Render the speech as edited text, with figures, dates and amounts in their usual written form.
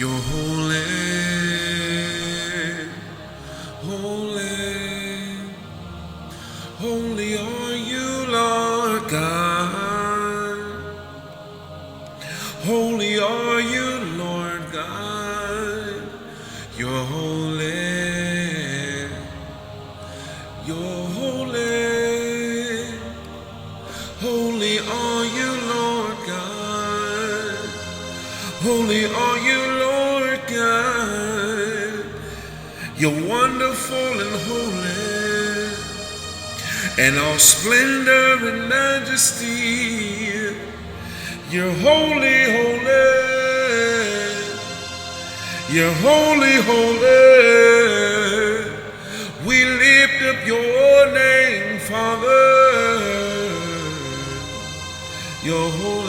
You're holy, holy, holy are you, Lord God. Holy are you, Lord God. You're holy, you're holy. Holy are you, Lord God. Holy are you, Lord God. You're wonderful and holy, and all splendor and majesty. You're holy, holy. You're holy, holy. We lift up your name, Father. You're holy.